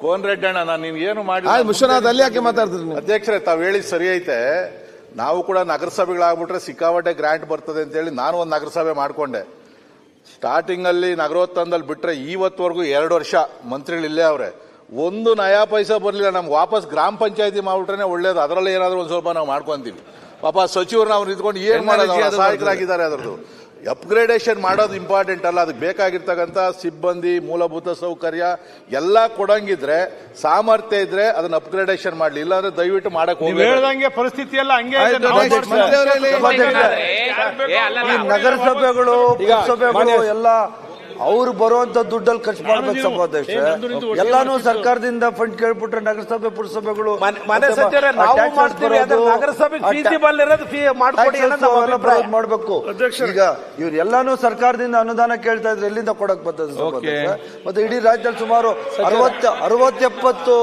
Cone ರೆಡ್ಡಣ್ಣ ನಾನು ನಿನ್ಗೇನು ಮಾಡಿ ವಿಶ್ವನಾಥ್ ಅಲ್ಲಿ ಯಾಕೆ ಮಾತಾಡ್ತೀರಿ ಅಧ್ಯಕ್ಷರೇ? ತಾವು ಹೇಳಿದ್ ಸರಿ ಐತೆ. ನಾವು ಕೂಡ ನಗರಸಭೆಗಳಾಗ್ಬಿಟ್ರೆ ಸಿಕ್ಕಾಪಟ್ಟೆ ಗ್ರಾಂಟ್ ಬರ್ತದೆ ಅಂತ ಹೇಳಿ ನಾನು ಒಂದು ನಗರಸಭೆ ಮಾಡ್ಕೊಂಡೆ. ಸ್ಟಾರ್ಟಿಂಗ್ ಅಲ್ಲಿ ನಗರೋತ್ಥಾನದಲ್ಲಿ ಬಿಟ್ರೆ ಇವತ್ತವರೆಗೂ 2 ವರ್ಷ ಮಂತ್ರಿಗಳು ಇಲ್ಲೇ ಅವ್ರೆ, ಒಂದು ನಯಾ ಪೈಸಾ ಬರಲಿಲ್ಲ. ನಮ್ಗೆ ವಾಪಸ್ ಗ್ರಾಮ ಪಂಚಾಯತಿ ಮಾಡ್ಬಿಟ್ರೆ ಒಳ್ಳೇದು. ಅದರಲ್ಲಿ ಏನಾದ್ರು ಒಂದು ಸ್ವಲ್ಪ ನಾವು ಮಾಡ್ಕೊಂತೀವಿ. ಪಾಪ ಸಚಿವರು ನಾವು ನಿಂತ್ಕೊಂಡು ಏನ್ ಮಾಡೋದು, ಸಹಾಯಕರಾಗಿದ್ದಾರೆ. ಅದರದ್ದು ಅಪ್ಗ್ರೇಡೇಷನ್ ಮಾಡೋದು ಇಂಪಾರ್ಟೆಂಟ್ ಅಲ್ಲ. ಅದಕ್ಕೆ ಬೇಕಾಗಿರ್ತಕ್ಕಂಥ ಸಿಬ್ಬಂದಿ, ಮೂಲಭೂತ ಸೌಕರ್ಯ ಎಲ್ಲ ಕೊಡಂಗಿದ್ರೆ, ಸಾಮರ್ಥ್ಯ ಇದ್ರೆ ಅದನ್ನ ಅಪ್ಗ್ರೇಡೇಷನ್ ಮಾಡ್ಲಿ. ಇಲ್ಲಾಂದ್ರೆ ದಯವಿಟ್ಟು ಮಾಡಕ್ ಹೋಗಿ ಹೇಳ್ದಂಗೆ ಪರಿಸ್ಥಿತಿ ಎಲ್ಲ ಹಂಗೆ ನಗರಸಭೆಗಳು ಸಭೆಗಳು ಎಲ್ಲ ಅವ್ರು ಬರುವಂತ ದುಡ್ಡಲ್ಲಿ ಖರ್ಚು ಮಾಡ್ಬೇಕು ಸಭಾಧ್ಯಕ್ಷ. ಎಲ್ಲಾನು ಸರ್ಕಾರದಿಂದ ಫಂಡ್ ಕೇಳ್ಬಿಟ್ರೆ ನಗರಸಭೆ ಪುರಸಭೆಗಳು ಮಾಡ್ಬೇಕು. ಈಗ ಇವ್ರು ಎಲ್ಲಾನು ಸರ್ಕಾರದಿಂದ ಅನುದಾನ ಕೇಳ್ತಾ ಇದ್ರೆ ಎಲ್ಲಿಂದ ಕೊಡಕ್ ಬರ್ತದೆ ಸಭಾಧ್ಯಕ್ಷ? ಮತ್ತೆ ಇಡೀ ರಾಜ್ಯದಲ್ಲಿ ಸುಮಾರು 60-70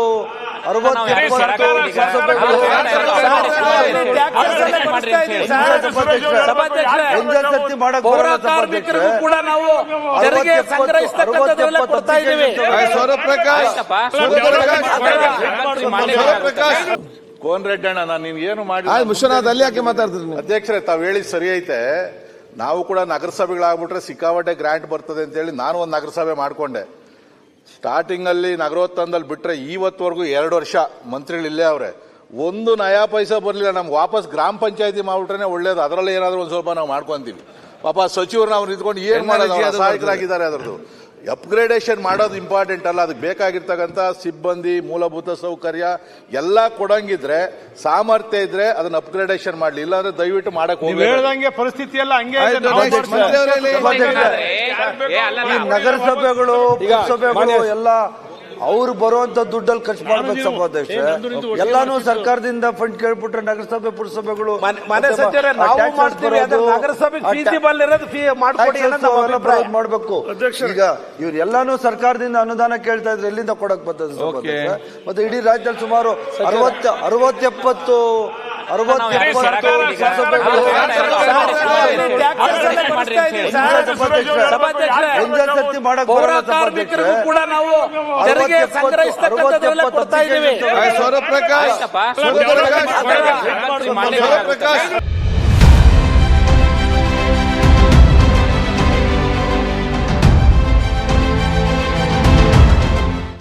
ಕೂಡ ನಾವು ತೆರಿಗೆ ಸಂಗ್ರಹಿಸತಕ್ಕಂಥದ್ದೆಲ್ಲ ಕೊಡ್ತಾ ಇದ್ದೀವಿ. ಕೋನ್ ರೆಡ್ಡಣ್ಣ ನಾನು ನಿನ್ಗೇನು ಮಾಡಿ ವಿಶ್ವನಾಥ್ ಅಲ್ಲಿ ಯಾಕೆ ಮಾತಾಡ್ತೀರಿ? ಅಧ್ಯಕ್ಷರೇ, ತಾವು ಹೇಳಿದ್ ಸರಿ ಐತೆ. ನಾವು ಕೂಡ ನಗರಸಭೆಗಳಾಗ್ಬಿಟ್ರೆ ಸಿಕ್ಕಾಪಟ್ಟೆ ಗ್ರಾಂಟ್ ಬರ್ತದೆ ಅಂತ ಹೇಳಿ ನಾನು ಒಂದು ನಗರಸಭೆ ಮಾಡ್ಕೊಂಡೆ. ಸ್ಟಾರ್ಟಿಂಗ್ ಅಲ್ಲಿ ನಗರೋತ್ಥಾನದಲ್ಲಿ ಬಿಟ್ರೆ ಇವತ್ತವರೆಗೂ 2 ವರ್ಷ ಮಂತ್ರಿಗಳು ಇಲ್ಲೇ ಅವ್ರೆ, ಒಂದು ನಯಾ ಪೈಸಾ ಬರಲಿಲ್ಲ. ನಮ್ಗೆ ವಾಪಸ್ ಗ್ರಾಮ ಪಂಚಾಯತಿ ಮಾಡ್ಬಿಟ್ರೆ ಒಳ್ಳೇದು. ಅದರಲ್ಲಿ ಏನಾದ್ರು ಒಂದು ಸ್ವಲ್ಪ ನಾವು ಮಾಡ್ಕೊಂತೀವಿ. ಪಾಪ ಸಚಿವರು ನಾವು ನಿಂತ್ಕೊಂಡು ಏನ್ ಮಾಡೋದು, ಸಹಾಯಕರಾಗಿದ್ದಾರೆ. ಅದರದ್ದು ಅಪ್ಗ್ರೇಡೇಷನ್ ಮಾಡೋದು ಇಂಪಾರ್ಟೆಂಟ್ ಅಲ್ಲ. ಅದಕ್ಕೆ ಬೇಕಾಗಿರ್ತಕ್ಕಂಥ ಸಿಬ್ಬಂದಿ, ಮೂಲಭೂತ ಸೌಕರ್ಯ ಎಲ್ಲ ಕೊಡಂಗಿದ್ರೆ, ಸಾಮರ್ಥ್ಯ ಇದ್ರೆ ಅದನ್ನ ಅಪ್ಗ್ರೇಡೇಷನ್ ಮಾಡ್ಲಿ. ಇಲ್ಲಾಂದ್ರೆ ದಯವಿಟ್ಟು ಮಾಡಕ್ ಹೋಗಿ ಹೇಳ್ದಂಗೆ ಪರಿಸ್ಥಿತಿ ಎಲ್ಲ ಹಂಗೆ ನಗರಸಭೆಗಳು ಸಭೆಗಳು ಎಲ್ಲ ಅವ್ರು ಬರುವಂತ ದುಡ್ಡಲ್ಲಿ ಖರ್ಚು ಮಾಡ್ಬೇಕು ಸಭಾಧ್ಯಕ್ಷ. ಎಲ್ಲಾನು ಸರ್ಕಾರದಿಂದ ಫಂಡ್ ಕೇಳ್ಬಿಟ್ರೆ ನಗರಸಭೆ ಪುರಸಭೆಗಳು ಮಾಡ್ಬೇಕು. ಈಗ ಇವ್ರು ಎಲ್ಲಾನು ಸರ್ಕಾರದಿಂದ ಅನುದಾನ ಕೇಳ್ತಾ ಇದ್ರೆ ಎಲ್ಲಿಂದ ಕೊಡಕ್ ಬರ್ತದೆ ಸಭಾಧ್ಯಕ್ಷ? ಮತ್ತೆ ಇಡೀ ರಾಜ್ಯದಲ್ಲಿ ಸುಮಾರು 60-70 ಪೌರ ಕಾರ್ಮಿಕರಿಗೂ ಕೂಡ ನಾವು ತೆರಿಗೆ ಸಂಗ್ರಹಿಸತಕ್ಕಂಥದ್ದೆಲ್ಲ ಕೊಡ್ತಾ ಇದ್ದೀವಿ. ಸೌರಪ್ರಕಾಶ್